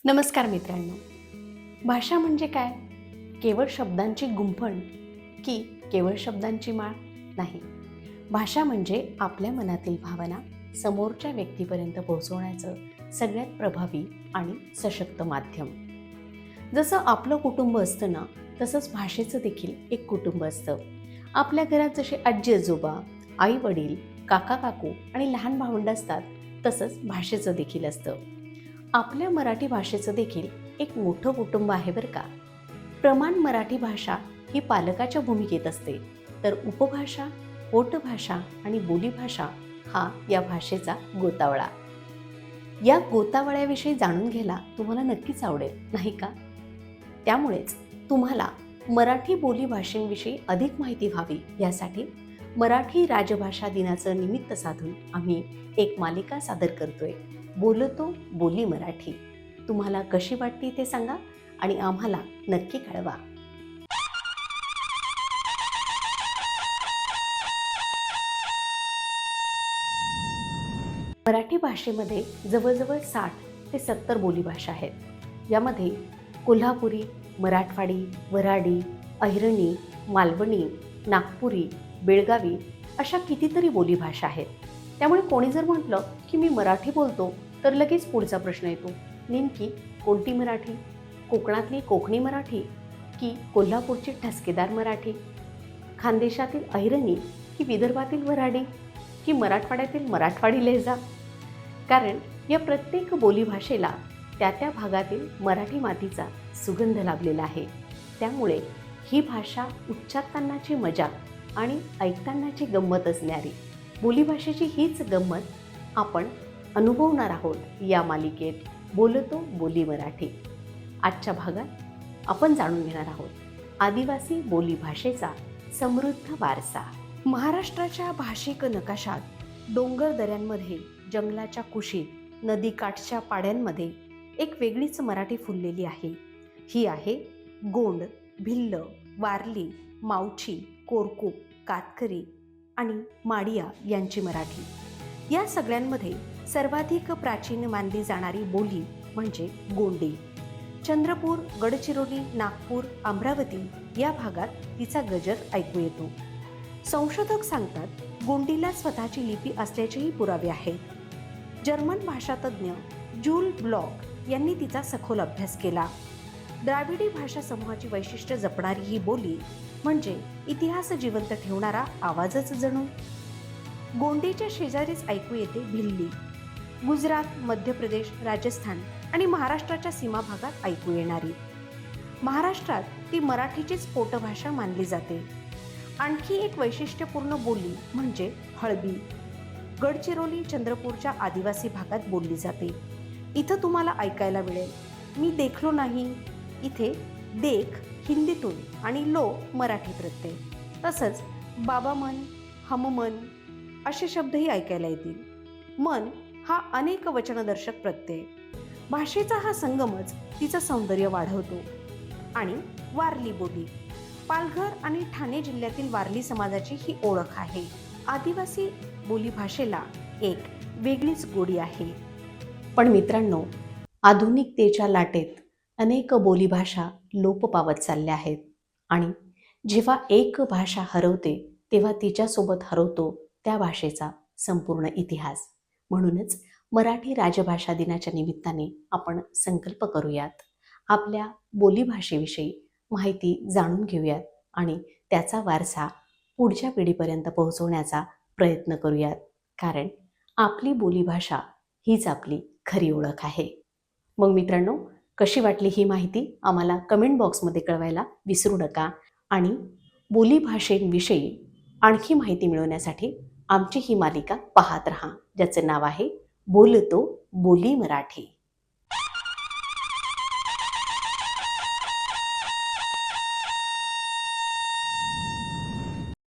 नमस्कार मित्रांनो. भाषा म्हणजे काय? केवळ शब्दांची गुंफण की केवळ शब्दांची माळ? नाही. भाषा म्हणजे आपल्या मनातील भावना समोरच्या व्यक्तीपर्यंत पोहोचवण्याचं सगळ्यात प्रभावी आणि सशक्त माध्यम. जसं आपलं कुटुंब असतं ना, तसंच भाषेचं देखील एक कुटुंब असतं. आपल्या घरात जसे आजी आजोबा, आई वडील, काका काकू आणि लहान भावंड असतात, तसंच भाषेचं देखील असतं. आपल्या मराठी भाषेचं देखील एक मोठं कुटुंब आहे बरं का. प्रमाण मराठी भाषा ही पालकाच्या भूमिकेत असते, तर उपभाषा, पोटभाषा आणि बोलीभाषा हा या भाषेचा गोतावळा. या गोतावळ्याविषयी जाणून घ्यायला तुम्हाला नक्कीच आवडेल, नाही का? त्यामुळेच तुम्हाला मराठी बोलीभाषेविषयी अधिक माहिती व्हावी यासाठी मराठी राजभाषा दिनाचं निमित्त साधून आम्ही एक मालिका सादर करतोय, बोलतो बोली मराठी. तुम्हाला कशी वाटते ते सांगा आणि आम्हाला नक्की कळवा. मराठी भाषेमध्ये जवळजवळ 60 ते 70 बोलीभाषा आहेत. यामध्ये कोल्हापुरी, मराठवाडी, वऱ्हाडी, अहिरणी, मालवणी, नागपुरी, बेळगावी अशा कितीतरी बोलीभाषा आहेत. त्यामुळे कोणी जर म्हटलं की मी मराठी बोलतो, तर लगेच पुढचा प्रश्न येतो, नेमकी कोणती मराठी? कोकणातली कोकणी मराठी की कोल्हापूरची ठसकेदार मराठी? खानदेशातील अहिरणी की विदर्भातील वऱ्हाडी की मराठवाड्यातील मराठवाडी लहजा? कारण या प्रत्येक बोलीभाषेला त्या त्या भागातील मराठी मातीचा सुगंध लाभलेला आहे. त्यामुळे ही भाषा उच्चारतानाची मजा आणि ऐकतानाची गंमत असणारी बोलीभाषेची हीच गंमत आपण अनुभवणार आहोत या मालिकेत, बोलतो बोली मराठी. आजच्या भागात आपण जाणून घेणार आहोत आदिवासी बोलीभाषेचा समृद्ध वारसा. महाराष्ट्राच्या भाषिक नकाशात डोंगर दऱ्यांमध्ये, जंगलाच्या कुशीत, नदीकाठच्या पाड्यांमध्ये एक वेगळीच मराठी फुललेली आहे. ही आहे गोंड, भिल्ल, वारली, मावची, कोरकूप, कातकरी आणि माडिया यांची मराठी. या सगळ्यांमध्ये सर्वाधिक प्राचीन मानली जाणारी बोली म्हणजे गोंडी. चंद्रपूर, गडचिरोली, नागपूर, अमरावती या भागात तिचा गजर ऐकू येतो. संशोधक सांगतात गोंडीला स्वतःची लिपी असल्याचेही पुरावे आहेत. जर्मन भाषातज्ञ जूल ब्लॉक यांनी तिचा सखोल अभ्यास केला. द्राविडी भाषा समूहाची वैशिष्ट्य जपणारी ही बोली म्हणजे इतिहास जिवंत ठेवणारा आवाजच जणू. गोंडीच्या शेजारीच ऐकू येते भिल्ली. गुजरात, मध्य प्रदेश, राजस्थान आणि महाराष्ट्राच्या सीमा भागात ऐकू येणारी. महाराष्ट्रात ती मराठीचीच पोटभाषा मानली जाते. आणखी एक वैशिष्ट्यपूर्ण बोली म्हणजे हळबी. गडचिरोली, चंद्रपूरच्या आदिवासी भागात बोलली जाते. इथं तुम्हाला ऐकायला मिळेल, मी देखलो नाही. इथे देख हिंदीतून आणि लो मराठी प्रत्यय. तसंच बाबा मन, हममन असे शब्दही ऐकायला येतील. मन हा अनेक वचनदर्शक प्रत्यय. भाषेचा हा संगमच तिचं सौंदर्य वाढवतो. आणि वारली बोली, पालघर आणि ठाणे जिल्ह्यातील वारली समाजाची ही ओळख आहे. आदिवासी बोलीभाषेला एक वेगळीच गोडी आहे. पण मित्रांनो, आधुनिकतेच्या लाटेत अनेक बोलीभाषा लोप पावत चालल्या आहेत आणि जेव्हा एक भाषा हरवते, तेव्हा तिच्यासोबत हरवतो त्या भाषेचा संपूर्ण इतिहास. म्हणूनच मराठी राजभाषा दिनाच्या निमित्ताने आपण संकल्प करूयात, आपल्या बोलीभाषेविषयी माहिती जाणून घेऊयात आणि त्याचा वारसा पुढच्या पिढीपर्यंत पोहोचवण्याचा प्रयत्न करूयात. कारण आपली बोलीभाषा हीच आपली खरी ओळख आहे. मग मित्रांनो, कशी वाटली ही माहिती आम्हाला कमेंट बॉक्समध्ये कळवायला विसरू नका. आणि बोलीभाषेविषयी आणखी माहिती मिळवण्यासाठी आमची ही मालिका पाहत रहा, ज्याचं नाव आहे बोलतो बोली मराठी.